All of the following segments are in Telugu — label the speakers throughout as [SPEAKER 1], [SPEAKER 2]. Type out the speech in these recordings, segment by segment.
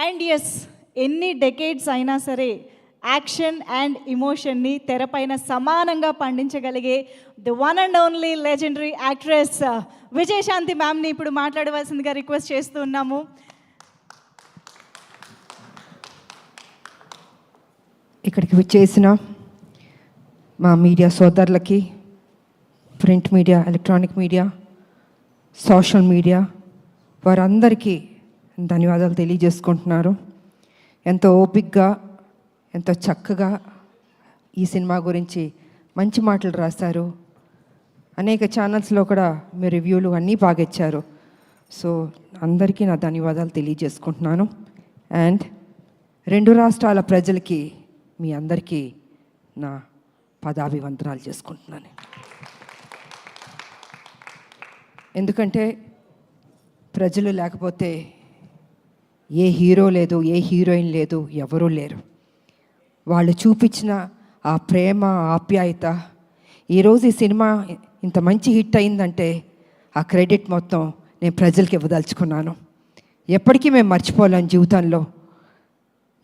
[SPEAKER 1] అండ్ ఎస్, ఎన్ని డెకేడ్స్ అయినా సరే యాక్షన్ అండ్ ఇమోషన్ని తెరపైన సమానంగా పండించగలిగే the one and only legendary actress Vijayashanti మ్యామ్ని ఇప్పుడు మాట్లాడవలసిందిగా రిక్వెస్ట్ చేస్తూ ఉన్నాము.
[SPEAKER 2] ఇక్కడికి వచ్చేసిన మా మీడియా సోదరులకి, print media, electronic media, social media, వారందరికీ ధన్యవాదాలు తెలియజేసుకుంటున్నారు. ఎంతో ఓపికగా, ఎంతో చక్కగా ఈ సినిమా గురించి మంచి మాటలు రాశారు. అనేక ఛానల్స్లో కూడా మీ రివ్యూలు అన్నీ బాగా ఇచ్చారు. సో అందరికీ నా ధన్యవాదాలు తెలియజేసుకుంటున్నాను. అండ్ 2 రాష్ట్రాల ప్రజలకి, మీ అందరికీ నా పదాభివందనాలు చేసుకుంటున్నాను. ఎందుకంటే ప్రజలు లేకపోతే ఏ హీరో లేదు, ఏ హీరోయిన్ లేదు, ఎవరూ లేరు. వాళ్ళు చూపించిన ఆ ప్రేమ, ఆప్యాయత, ఈరోజు ఈ సినిమా ఇంత మంచి హిట్ అయిందంటే ఆ క్రెడిట్ మొత్తం నేను ప్రజలకి ఇవ్వదలుచుకున్నాను. ఎప్పటికీ మేము మర్చిపోలేం జీవితంలో.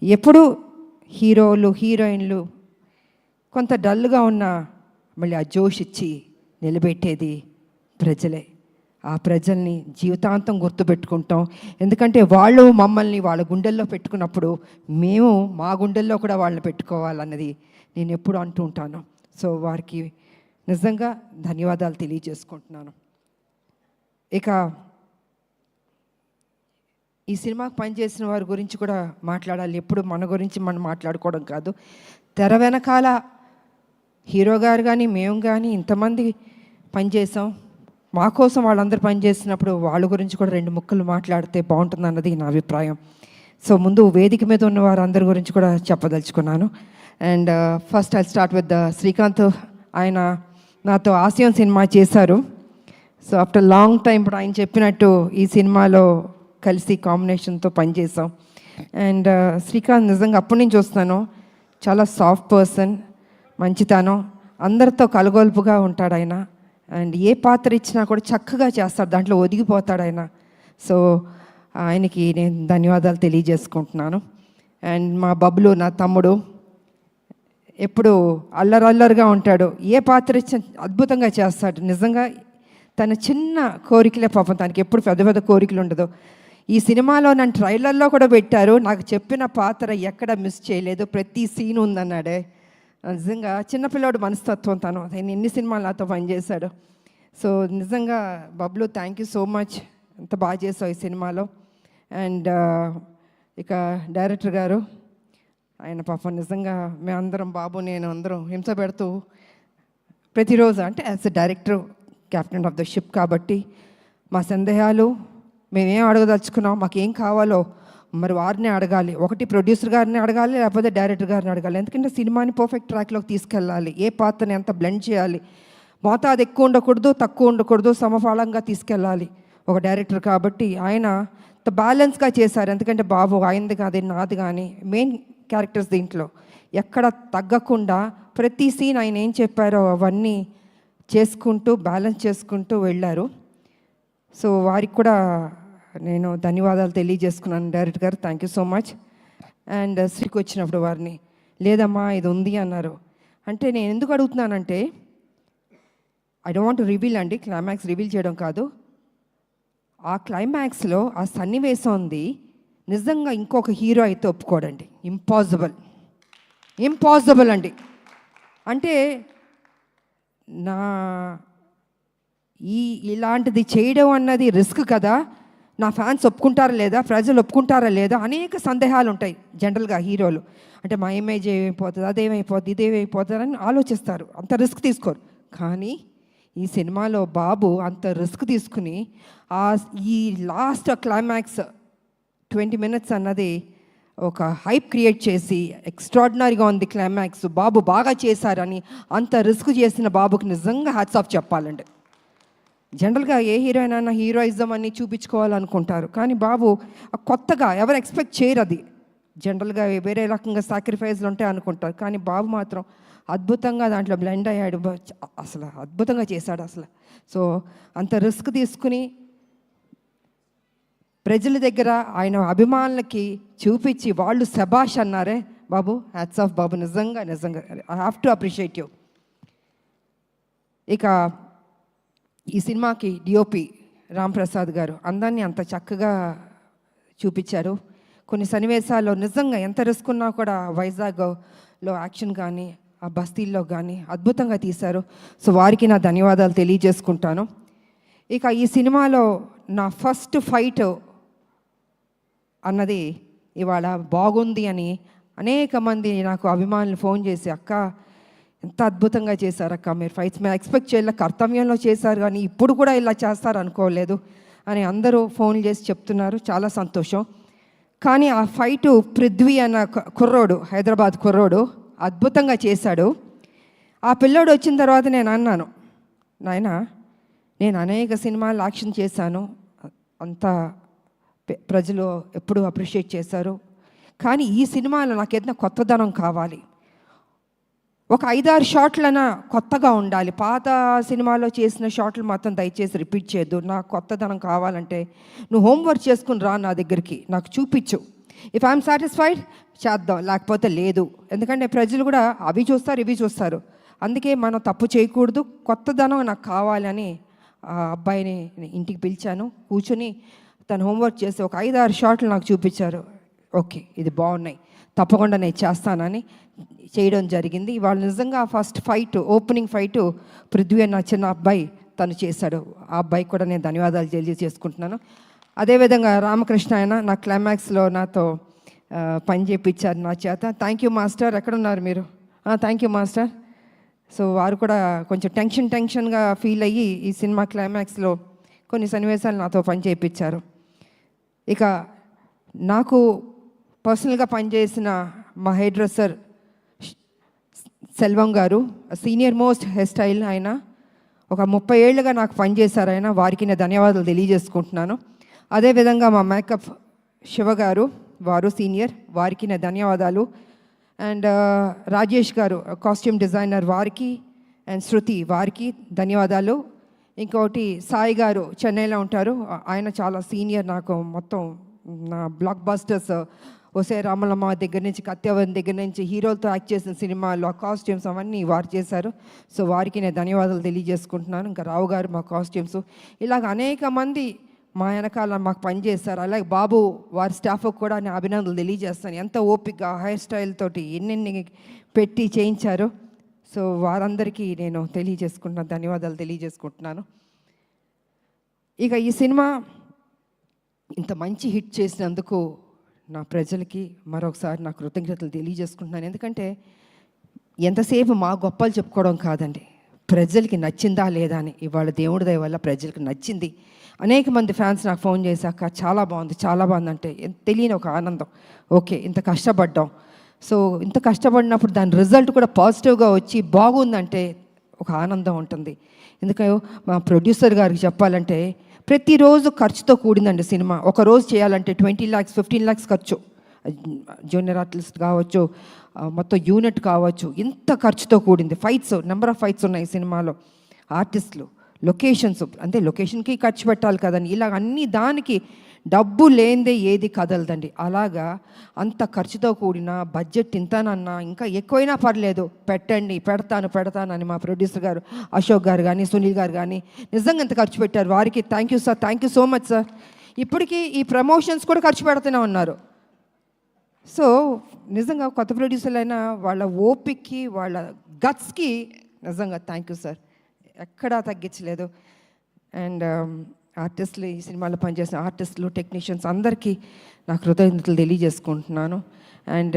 [SPEAKER 2] ఎప్పుడు హీరోలు, హీరోయిన్లు కొంత డల్గా ఉన్నా మళ్ళీ ఆ జోష్ ఇచ్చి నిలబెట్టేది ప్రజలే. ఆ ప్రజల్ని జీవితాంతం గుర్తుపెట్టుకుంటాం. ఎందుకంటే వాళ్ళు మమ్మల్ని వాళ్ళ గుండెల్లో పెట్టుకున్నప్పుడు మేము మా గుండెల్లో కూడా వాళ్ళని పెట్టుకోవాలన్నది నేను ఎప్పుడు అంటూ ఉంటాను. సో వారికి నిజంగా ధన్యవాదాలు తెలియజేసుకుంటున్నాను. ఇక ఈ సినిమాకు పనిచేసిన వారి గురించి కూడా మాట్లాడాలి. ఎప్పుడు మన గురించి మనం మాట్లాడుకోవడం కాదు. తెర వెనకాల హీరో గారు కానీ మేము కానీ ఇంతమంది పనిచేసాం. మా కోసం వాళ్ళందరూ పనిచేసినప్పుడు వాళ్ళ గురించి కూడా 2 ముక్కలు మాట్లాడితే బాగుంటుంది అన్నది నా అభిప్రాయం. సో ముందు వేదిక మీద ఉన్న వారందరి గురించి కూడా చెప్పదలుచుకున్నాను. And first I start with Srikanth. ఆయన నాతో ఆసియం సినిమా చేశారు. సో ఆఫ్టర్ లాంగ్ టైం ఇప్పుడు ఆయన చెప్పినట్టు ఈ సినిమాలో కలిసి కాంబినేషన్తో పనిచేసాం. అండ్ శ్రీకాంత్ నిజంగా అప్పటి నుంచి వస్తాను, చాలా సాఫ్ట్ పర్సన్, మంచితనం, అందరితో కలగొలుపుగా ఉంటాడు ఆయన. అండ్ ఏ పాత్ర ఇచ్చినా కూడా చక్కగా చేస్తాడు, దాంట్లో ఒదిగిపోతాడు ఆయన. సో ఆయనకి నేను ధన్యవాదాలు తెలియజేసుకుంటున్నాను. అండ్ మా బబ్లు, నా తమ్ముడు, ఎప్పుడు అల్లరల్లరిగా ఉంటాడు. ఏ పాత్ర ఇచ్చినా అద్భుతంగా చేస్తాడు. నిజంగా తన చిన్న కోరికలే పాపం, తనకి ఎప్పుడు పెద్ద పెద్ద కోరికలు ఉండదు. ఈ సినిమాలో నన్ను ట్రైలర్లో కూడా పెట్టారు. నాకు చెప్పిన పాత్ర ఎక్కడ మిస్ చేయలేదు, ప్రతి సీన్ ఉందన్నాడే. నిజంగా చిన్నపిల్లవాడు మనస్తత్వం తను. ఆయన ఎన్ని సినిమాలు నాతో పనిచేశాడు. సో నిజంగా Bablu, thank you so much, ఎంత బాగా చేసావు ఈ సినిమాలో. అండ్ ఇక డైరెక్టర్ గారు, ఆయన పాపం నిజంగా మేమందరం, బాబు నేను అందరం హింస పెడుతూ ప్రతిరోజు, అంటే as a director, captain of the ship కాబట్టి మా సందేహాలు, మేమేం అడగదలుచుకున్నాం, మాకేం కావాలో మరి వారిని అడగాలి. ఒకటి ప్రొడ్యూసర్ గారిని అడగాలి, లేకపోతే డైరెక్టర్ గారిని అడగాలి. ఎందుకంటే సినిమాని పర్ఫెక్ట్ ట్రాక్లోకి తీసుకెళ్ళాలి. ఏ పాత్రని ఎంత బ్లెండ్ చేయాలి, మోతాదు ఎక్కువ ఉండకూడదు, తక్కువ ఉండకూడదు, సమఫలంగా తీసుకెళ్ళాలి ఒక డైరెక్టర్. కాబట్టి ఆయన బ్యాలెన్స్గా చేశారు. ఎందుకంటే బాబు ఆయనది కాదు, నాది కానీ మెయిన్ క్యారెక్టర్స్ దీంట్లో ఎక్కడ తగ్గకుండా ప్రతి సీన్ ఆయన ఏం చెప్పారో అవన్నీ చేసుకుంటూ బ్యాలెన్స్ చేసుకుంటూ వెళ్ళారు. సో వారికి కూడా నేను ధన్యవాదాలు తెలియజేసుకున్నాను. డైరెక్టర్ గారు, thank you so much. And శ్రీకి వచ్చినప్పుడు వారిని, లేదమ్మా ఇది ఉంది అన్నారు. అంటే నేను ఎందుకు అడుగుతున్నానంటే, I don't want to reveal అండి, క్లైమాక్స్ రివీల్ చేయడం కాదు. ఆ క్లైమాక్స్లో ఆ సన్నివేశం ఉంది, నిజంగా ఇంకొక హీరో అయితే ఒప్పుకోడండి. ఇంపాసిబుల్ అండి. అంటే నా ఇలాంటిది చేయడం అన్నది రిస్క్ కదా, నా ఫ్యాన్స్ ఒప్పుకుంటారా లేదా, ప్రజలు ఒప్పుకుంటారా లేదా, అనేక సందేహాలు ఉంటాయి జనరల్గా హీరోలు. అంటే మా ఇమేజ్ ఏమైపోతుంది, అదేమైపోతుంది, ఇదేమైపోతుంది అని ఆలోచిస్తారు, అంత రిస్క్ తీసుకోరు. కానీ ఈ సినిమాలో బాబు అంత రిస్క్ తీసుకుని ఈ లాస్ట్ క్లైమాక్స్ 20 minutes అన్నది ఒక హైప్ క్రియేట్ చేసి ఎక్స్ట్రాడినరీగా ఉంది క్లైమాక్స్, బాబు బాగా చేశారని అంత రిస్క్ చేసిన బాబుకి నిజంగా హ్యాట్స్ ఆఫ్ చెప్పాలండి. జనరల్గా ఏ హీరోయిన్ అయినా హీరోయిజం అని చూపించుకోవాలనుకుంటారు, కానీ బాబు కొత్తగా ఎవరు ఎక్స్పెక్ట్ చేయరు. అది జనరల్గా వేరే రకంగా సాక్రిఫైస్లు ఉంటాయి అనుకుంటారు, కానీ బాబు మాత్రం అద్భుతంగా దాంట్లో బ్లెండ్ అయ్యాడు. అసలు అద్భుతంగా చేశాడు అసలు. సో అంత రిస్క్ తీసుకుని ప్రజల దగ్గర ఆయన అభిమానులకి చూపించి వాళ్ళు శబాష్ అన్నారే బాబు, హ్యాట్స్ ఆఫ్ బాబు, నిజంగా నిజంగా I have to appreciate you. ఇక ఈ సినిమాకి డిఓపి రాంప్రసాద్ గారు అందరినీ అంత చక్కగా చూపించారు. కొన్ని సన్నివేశాల్లో నిజంగా ఎంత రిస్క్ ఉన్నా కూడా వైజాగ్లో యాక్షన్ కానీ ఆ బస్తీల్లో కానీ అద్భుతంగా తీశారు. సో వారికి నా ధన్యవాదాలు తెలియజేసుకుంటాను. ఇక ఈ సినిమాలో నా ఫస్ట్ ఫైట్ అన్నది ఇవాళ బాగుంది అని అనేక మంది నాకు అభిమానులు ఫోన్ చేసి, అక్క ఎంత అద్భుతంగా చేశారక్క మీరు ఫైట్స్, మేము ఎక్స్పెక్ట్ చేయలే, కర్తవ్యంలో చేశారు కానీ ఇప్పుడు కూడా ఇలా చేస్తారు అనుకోలేదు అని అందరూ ఫోన్ చేసి చెప్తున్నారు. చాలా సంతోషం. కానీ ఆ ఫైటు పృథ్వీ అన్న కుర్రోడు, హైదరాబాద్ కుర్రోడు అద్భుతంగా చేశాడు. ఆ పిల్లోడు వచ్చిన తర్వాత నేను అన్నాను, నాయనా నేను అనేక సినిమాలు యాక్షన్ చేశాను, అంతా ప్రజలు ఎప్పుడూ అప్రిషియేట్ చేశారు, కానీ ఈ సినిమాలో నాకు ఏదైనా కొత్తదనం కావాలి, ఒక 5-6 షాట్లైనా కొత్తగా ఉండాలి, పాత సినిమాలో చేసిన షాట్లు మాత్రం దయచేసి రిపీట్ చేయొద్దు, నాకు కొత్తదనం కావాలంటే నువ్వు హోంవర్క్ చేసుకుని రా నా దగ్గరికి, నాకు చూపించు, ఇఫ్ ఐఎమ్ సాటిస్ఫైడ్ చేద్దాం, లేకపోతే లేదు. ఎందుకంటే ప్రజలు కూడా అవి చూస్తారు ఇవి చూస్తారు, అందుకే మనం తప్పు చేయకూడదు, కొత్తదనం నాకు కావాలని ఆ అబ్బాయిని ఇంటికి పిలిచాను. కూర్చొని తను హోంవర్క్ చేసి ఒక 5-6 షాట్లు నాకు చూపించారు. ఓకే ఇది బాగున్నాయి, తప్పకుండా నేను చేస్తానని చేయడం జరిగింది. ఇవాళ నిజంగా first fight, opening fight Prithvi అన్న చిన్న అబ్బాయి తను చేశాడు. ఆ అబ్బాయికి కూడా నేను ధన్యవాదాలు తెలియజేసుకుంటున్నాను. అదేవిధంగా రామకృష్ణ ఆయన నా క్లైమాక్స్లో నాతో పని చేయించారు నా చేత. థ్యాంక్ యూ మాస్టర్, ఎక్కడున్నారు మీరు? Thank you master. సో వారు కూడా కొంచెం టెన్షన్గా ఫీల్ అయ్యి ఈ సినిమా క్లైమాక్స్లో కొన్ని సన్నివేశాలు నాతో పని చేయించారు. ఇక నాకు పర్సనల్గా పనిచేసిన మా హెయిర్ డ్రెస్సర్ సెల్వం గారు, సీనియర్ మోస్ట్ హెయిర్ స్టైల్, ఆయన ఒక 30 ఏళ్ళుగా నాకు పనిచేశారు. ఆయన వారికి నేను ధన్యవాదాలు తెలియజేసుకుంటున్నాను. అదేవిధంగా మా మేకప్ శివ గారు, వారు సీనియర్, వారికి నేను ధన్యవాదాలు. అండ్ రాజేష్ గారు కాస్ట్యూమ్ డిజైనర్, వారికి, అండ్ శృతి వారికి ధన్యవాదాలు. ఇంకోటి సాయి గారు చెన్నైలో ఉంటారు, ఆయన చాలా సీనియర్, నాకు మొత్తం నా బ్లాక్ బస్టర్స్ ఒసే రామలమ్మ దగ్గర నుంచి, కత్యవన్ దగ్గర నుంచి, హీరోలతో యాక్ట్ చేసిన సినిమాల్లో ఆ కాస్ట్యూమ్స్ అవన్నీ వారు చేశారు. సో వారికి నేను ధన్యవాదాలు తెలియజేసుకుంటున్నాను. ఇంకా రావు గారు మా కాస్ట్యూమ్స్, ఇలాగ అనేక మంది మా వెనకాల మాకు పనిచేస్తారు. అలాగే బాబు వారి స్టాఫ్కి కూడా నేను అభినందనలు తెలియజేస్తాను. ఎంత ఓపిక హెయిర్ స్టైల్ తోటి ఎన్నెన్ని పెట్టి చేయించారు. సో వారందరికీ నేను తెలియజేసుకుంటున్నాను, ధన్యవాదాలు తెలియజేసుకుంటున్నాను. ఇక ఈ సినిమా ఇంత మంచి హిట్ చేసినందుకు నా ప్రజలకి మరొకసారి నా కృతజ్ఞతలు తెలియజేసుకుంటున్నాను. ఎందుకంటే ఎంతసేపు మా గొప్పలు చెప్పుకోవడం కాదండి, ప్రజలకి నచ్చిందా లేదా అని. ఇవాళ దేవుడి దయ వల్ల ప్రజలకు నచ్చింది. అనేక మంది ఫ్యాన్స్ నాకు ఫోన్ చేశాక చాలా బాగుంది అంటే తెలియని ఒక ఆనందం. ఓకే ఇంత కష్టపడ్డాం, సో ఇంత కష్టపడినప్పుడు దాని రిజల్ట్ కూడా పాజిటివ్గా వచ్చి బాగుందంటే ఒక ఆనందం ఉంటుంది. ఎందుకంటే మా ప్రొడ్యూసర్ గారికి చెప్పాలంటే ప్రతిరోజు ఖర్చుతో కూడిందండి సినిమా. ఒక రోజు చేయాలంటే 20 lakhs 15 lakhs ఖర్చు, జూనియర్ ఆర్టిస్ట్ కావచ్చు, మొత్తం యూనిట్ కావచ్చు, ఇంత ఖర్చుతో కూడింది. ఫైట్స్, నెంబర్ ఆఫ్ ఫైట్స్ ఉన్నాయి సినిమాలో, ఆర్టిస్టులు, లొకేషన్స్, అంటే లొకేషన్కి ఖర్చు పెట్టాలి కదండి. ఇలాగ అన్ని దానికి డబ్బు లేనిదే ఏది కదలదండి. అలాగా అంత ఖర్చుతో కూడిన బడ్జెట్ ఇంతనన్నా ఇంకా ఎక్కువైనా పర్లేదు పెడతాను అని మా ప్రొడ్యూసర్ గారు అశోక్ గారు కానీ సునీల్ గారు కానీ నిజంగా ఎంత ఖర్చు పెట్టారు. వారికి thank you sir, thank you so much sir. ఇప్పటికీ ఈ ప్రమోషన్స్ కూడా ఖర్చు పెడుతూనే ఉన్నారు. సో నిజంగా కొత్త ప్రొడ్యూసర్లు అయినా వాళ్ళ ఓపిక్కి వాళ్ళ గట్స్కి నిజంగా థ్యాంక్ యూ సార్, ఎక్కడా తగ్గించలేదు. అండ్ ఆర్టిస్టులు, ఈ సినిమాలో పనిచేసిన ఆర్టిస్టులు, టెక్నీషియన్స్ అందరికీ నా కృతజ్ఞతలు తెలియజేసుకుంటున్నాను. అండ్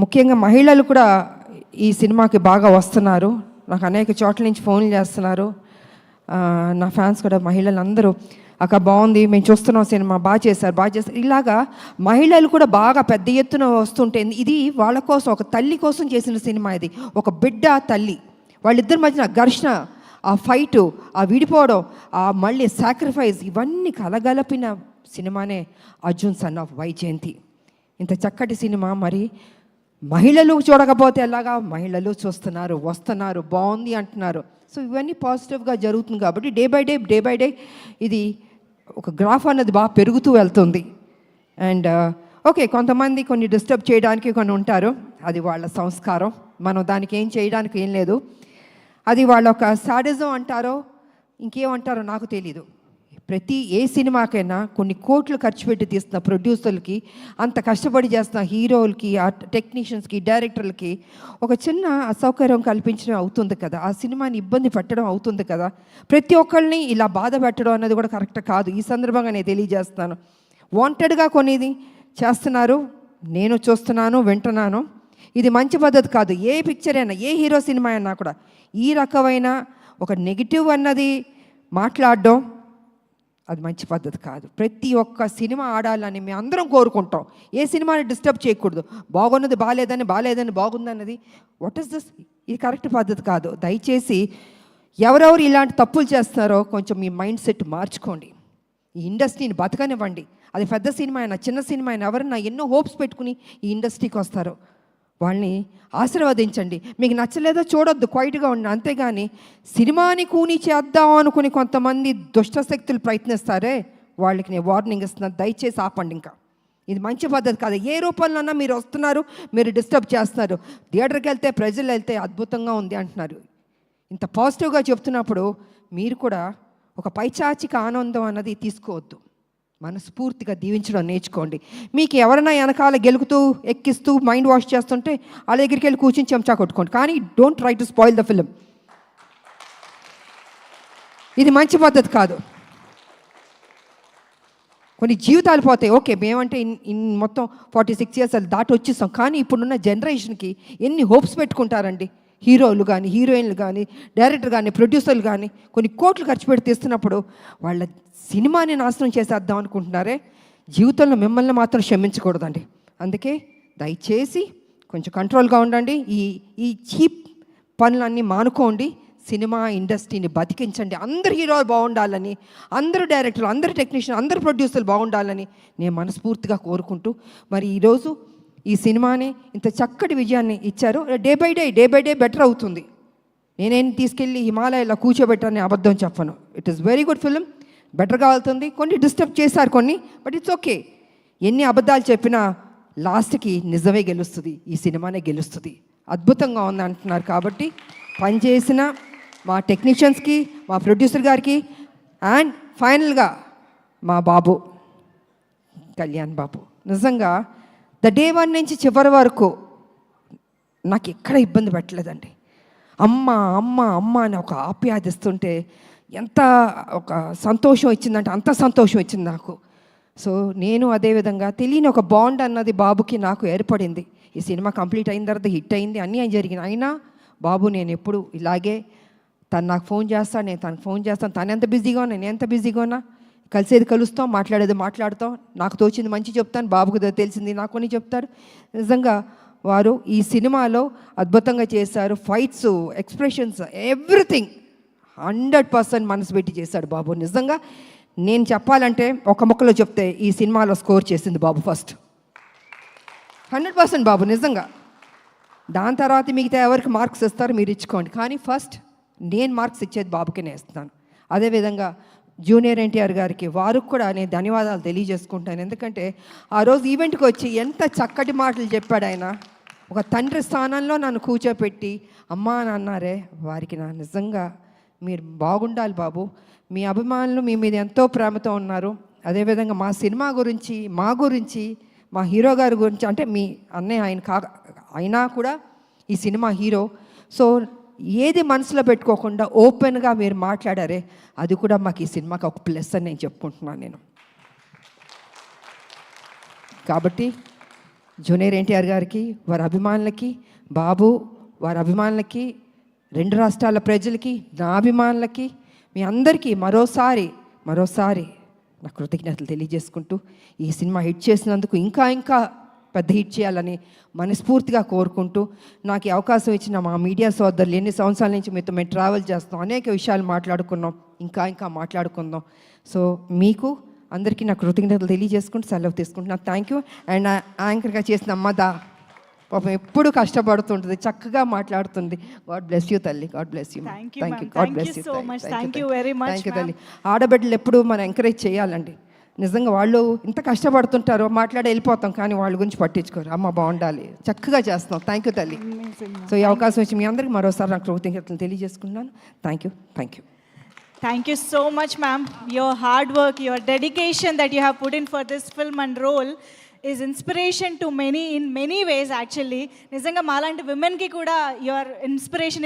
[SPEAKER 2] ముఖ్యంగా మహిళలు కూడా ఈ సినిమాకి బాగా వస్తున్నారు. నాకు అనేక చోట్ల నుంచి ఫోన్లు చేస్తున్నారు. నా ఫ్యాన్స్ కూడా మహిళలు అందరూ అక్క బాగుంది, మేము చూస్తున్నాం సినిమా, బాగా చేశారు. ఇలాగా మహిళలు కూడా బాగా పెద్ద ఎత్తున వస్తుంటే ఇది వాళ్ళ కోసం, ఒక తల్లి కోసం చేసిన సినిమా ఇది. ఒక బిడ్డ తల్లి వాళ్ళిద్దరి మధ్యన ఘర్షణ, ఆ ఫైటు, ఆ విడిపోవడం, ఆ మళ్ళీ సాక్రిఫైస్, ఇవన్నీ కలగలిపిన సినిమానే అర్జున్ సన్ ఆఫ్ వైజయంతి. ఇంత చక్కటి సినిమా మరి మహిళలు చూడకపోతే ఎలాగా? మహిళలు చూస్తున్నారు, వస్తున్నారు, బాగుంది అంటున్నారు. సో ఇవన్నీ పాజిటివ్గా జరుగుతుంది కాబట్టి డే బై డే ఇది ఒక గ్రాఫ్ అన్నది బాగా పెరుగుతూ వెళ్తుంది. అండ్ ఓకే, కొంతమంది కొన్ని డిస్టర్బ్ చేయడానికి కొన్ని ఉంటారు, అది వాళ్ళ సంస్కారం, మనం దానికి ఏం చేయడానికి ఏం లేదు. అది వాళ్ళ ఒక సాడిజం అంటారో ఇంకేమంటారో నాకు తెలీదు. ప్రతి ఏ సినిమాకైనా కొన్ని కోట్లు ఖర్చు పెట్టి తీస్తున్న ప్రొడ్యూసర్లకి, అంత కష్టపడి చేస్తున్న హీరోలకి, ఆ టెక్నీషియన్స్కి, డైరెక్టర్లకి ఒక చిన్న అసౌకర్యం కల్పించడం అవుతుంది కదా, ఆ సినిమాని ఇబ్బంది పెట్టడం అవుతుంది కదా. ప్రతి ఒక్కళ్ళని ఇలా బాధ పెట్టడం అన్నది కూడా కరెక్ట్ కాదు. ఈ సందర్భంగా నేను తెలియజేస్తాను, వాంటెడ్గా కొనేది చేస్తున్నారు, నేను చూస్తున్నాను, వింటున్నాను. ఇది మంచి పద్ధతి కాదు. ఏ పిక్చర్ అయినా, ఏ హీరో సినిమా అయినా కూడా ఈ రకమైన ఒక నెగిటివ్ అన్నది మాట్లాడడం అది మంచి పద్ధతి కాదు. ప్రతి ఒక్క సినిమా ఆడాలని మేము అందరం కోరుకుంటాం. ఏ సినిమాని డిస్టర్బ్ చేయకూడదు. బాగున్నది బాగాలేదని బాగుందన్నది వాట్ ఈస్ దిస్? ఇది కరెక్ట్ పద్ధతి కాదు. దయచేసి ఎవరెవరు ఇలాంటి తప్పులు చేస్తున్నారో కొంచెం మీ మైండ్ సెట్ మార్చుకోండి. ఈ ఇండస్ట్రీని బతకనివ్వండి. అది పెద్ద సినిమా అయినా చిన్న సినిమా అయినా ఎవరన్నా ఎన్నో హోప్స్ పెట్టుకుని ఈ ఇండస్ట్రీకి వస్తారో వాళ్ళని ఆశీర్వదించండి. మీకు నచ్చలేదో చూడొద్దు, క్వైట్గా ఉండి. అంతేగాని సినిమాని కూని చేద్దాం అనుకుని కొంతమంది దుష్టశక్తులు ప్రయత్నిస్తారే, వాళ్ళకి నేను వార్నింగ్ ఇస్తున్నాను, దయచేసి ఆపండి. ఇంకా ఇది మంచి పద్ధతి కాదు. ఏ రూపంలోనన్నా మీరు వస్తున్నారు, మీరు డిస్టర్బ్ చేస్తున్నారు. థియేటర్కి వెళ్తే, ప్రజలు వెళ్తే అద్భుతంగా ఉంది అంటున్నారు. ఇంత పాజిటివ్గా చెప్తున్నప్పుడు మీరు కూడా ఒక పైచాచిక ఆనందం అన్నది తీసుకోవద్దు. మనస్ఫూర్తిగా దీవించడం నేర్చుకోండి. మీకు ఎవరైనా వెనకాల గెలుకుతూ ఎక్కిస్తూ మైండ్ వాష్ చేస్తుంటే వాళ్ళ దగ్గరికి వెళ్ళి కూర్చొని చెంచా కొట్టుకోండి. కానీ don't try to spoil the film. ఇది మంచి పద్ధతి కాదు. కొన్ని జీవితాలు పోతాయి. ఓకే, మేమంటే మొత్తం 46 years దాటి వచ్చేసాం. కానీ ఇప్పుడున్న జనరేషన్కి ఎన్ని హోప్స్ పెట్టుకుంటారండి. హీరోలు కానీ, హీరోయిన్లు కానీ, డైరెక్టర్ కానీ, ప్రొడ్యూసర్లు కానీ కొన్ని కోట్లు ఖర్చు పెట్టి తీస్తున్నప్పుడు వాళ్ళ సినిమాని నాశనం చేసేద్దాం అనుకుంటున్నారే. జీవితంలో మిమ్మల్ని మాత్రం క్షమించకూడదండి. అందుకే దయచేసి కొంచెం కంట్రోల్గా ఉండండి. ఈ చీప్ పనులన్నీ మానుకోండి. సినిమా ఇండస్ట్రీని బతికించండి. అందరు హీరోలు బాగుండాలని, అందరు డైరెక్టర్లు, అందరు టెక్నీషియన్, అందరు ప్రొడ్యూసర్లు బాగుండాలని నేను మనస్ఫూర్తిగా కోరుకుంటూ, మరి ఈరోజు ఈ సినిమాని ఇంత చక్కటి విజయాన్ని ఇచ్చారు. డే బై డే బెటర్ అవుతుంది. నేనేం తీసుకెళ్ళి హిమాలయాలో కూర్చోబెట్టాలని అబద్ధం చెప్పను. It is very good film, బెటర్గా వెళ్తుంది. కొన్ని డిస్టర్బ్ చేశారు కొన్ని, బట్ ఇట్స్ ఓకే. ఎన్ని అబద్ధాలు చెప్పినా లాస్ట్కి నిజమే గెలుస్తుంది, ఈ సినిమానే గెలుస్తుంది. అద్భుతంగా ఉంది అంటున్నారు. కాబట్టి పనిచేసిన మా టెక్నీషియన్స్కి, మా ప్రొడ్యూసర్ గారికి, అండ్ ఫైనల్గా మా బాబు కళ్యాణ్ బాబు, నిజంగా ద డే 1 నుంచి చివరి వరకు నాకు ఎక్కడ ఇబ్బంది పెట్టలేదండి. అమ్మ అమ్మ అమ్మ అని ఒక ఆప్యాదిస్తుంటే ఎంత ఒక సంతోషం ఇచ్చిందంటే అంత సంతోషం ఇచ్చింది నాకు. సో నేను అదేవిధంగా తెలియని ఒక బాండ్ అన్నది బాబుకి నాకు ఏర్పడింది. ఈ సినిమా కంప్లీట్ అయిన తర్వాత హిట్ అయింది, అన్నీ జరిగినాయి. అయినా బాబు నేను ఎప్పుడు ఇలాగే, తను నాకు ఫోన్ చేస్తాను, నేను తనకు ఫోన్ చేస్తాను. తను ఎంత బిజీగా ఉన్నా, నేను ఎంత బిజీగా ఉన్నా, కలిసేది కలుస్తాం, మాట్లాడేది మాట్లాడతాం. నాకు తోచింది మంచి చెప్తాను, బాబుకు తెలిసింది నాకు కొన్ని చెప్తారు. నిజంగా వారు ఈ సినిమాలో అద్భుతంగా చేశారు. ఫైట్స్, ఎక్స్ప్రెషన్స్, ఎవ్రీథింగ్ 100% మనసు పెట్టి చేశాడు బాబు. నిజంగా నేను చెప్పాలంటే ఒక ముక్కలో చెప్తే ఈ సినిమాలో స్కోర్ చేసింది బాబు ఫస్ట్. 100% బాబు నిజంగా. దాని తర్వాత మిగతా ఎవరికి మార్క్స్ ఇస్తారు మీరు ఇచ్చుకోండి, కానీ ఫస్ట్ నేను మార్క్స్ ఇచ్చేది బాబుకి నేను ఇస్తాను. అదేవిధంగా జూనియర్ ఎన్టీఆర్ గారికి, వారికి కూడా నేను ధన్యవాదాలు తెలియజేసుకుంటాను. ఎందుకంటే ఆ రోజు ఈవెంట్కి వచ్చి ఎంత చక్కటి మాటలు చెప్పాడు ఆయన. ఒక తండ్రి స్థానంలో నన్ను కూర్చోపెట్టి అమ్మా అని అన్నారే, వారికి నా నిజంగా మీరు బాగుండాలి బాబు. మీ అభిమానులు మీ మీద ఎంతో ప్రేమతో ఉన్నారు. అదేవిధంగా మా సినిమా గురించి, మా గురించి, మా హీరో గారి గురించి, అంటే మీ అన్నయ్య ఆయన అయినా కూడా ఈ సినిమా హీరో. సో ఏది మనసులో పెట్టుకోకుండా ఓపెన్గా మీరు మాట్లాడారే, అది కూడా మాకు ఈ సినిమాకి ఒక ప్లస్ అని నేను చెప్పుకుంటున్నాను నేను. కాబట్టి జూనియర్ ఎన్టీఆర్ గారికి, వారి అభిమానులకి, బాబు వారి అభిమానులకి, 2 రాష్ట్రాల ప్రజలకి, నా అభిమానులకి, మీ అందరికీ మరోసారి నా కృతజ్ఞతలు తెలియజేసుకుంటూ, ఈ సినిమా హిట్ చేసినందుకు ఇంకా పెద్ద హిట్ చేయాలని మనస్ఫూర్తిగా కోరుకుంటూ, నాకు ఈ అవకాశం ఇచ్చిన మా మీడియా సోదరులు, ఎన్ని సంవత్సరాల నుంచి మీతో మేము ట్రావెల్ చేస్తాం, అనేక విషయాలు మాట్లాడుకున్నాం, ఇంకా మాట్లాడుకుందాం. సో మీకు అందరికీ నా కృతజ్ఞతలు తెలియజేసుకుంటూ సెలవు తీసుకుంటున్నాను. Thank you. అండ్ యాంకర్గా చేసిన అమ్మ పాపం ఎప్పుడు కష్టపడుతుంటుంది, చక్కగా మాట్లాడుతుంది. గాడ్ బ్లెస్ యూ తల్లి, God bless you,
[SPEAKER 1] Thank you,
[SPEAKER 2] thank you,
[SPEAKER 1] ma'am.
[SPEAKER 2] God
[SPEAKER 1] Thank
[SPEAKER 2] bless
[SPEAKER 1] you
[SPEAKER 2] you,
[SPEAKER 1] so much. Thank you very much,
[SPEAKER 2] thank you
[SPEAKER 1] ma'am.
[SPEAKER 2] తల్లి. ఆడబిడ్డలు ఎప్పుడు మనం ఎంకరేజ్ చేయాలండి. నిజంగా వాళ్ళు ఇంత కష్టపడుతుంటారో మాట్లాడి వెళ్ళిపోతాం, కానీ వాళ్ళ గురించి పట్టించుకోరు. అమ్మ బాగుండాలి, చక్కగా చేస్తున్నాం. థ్యాంక్ యూ తల్లి.
[SPEAKER 1] Amazing, ma'am.
[SPEAKER 2] సో ఈ అవకాశం వచ్చి మీ అందరికీ మరోసారి నాకు కృతజ్ఞతలు తెలియజేసుకున్నాను. Thank you, thank you.
[SPEAKER 1] Thank you so much, ma'am. Your hard work, your dedication that you have put in for this film and role is inspiration to many in many ways actually. నిజంగా మాలాంటి women కి కూడా you are inspiration in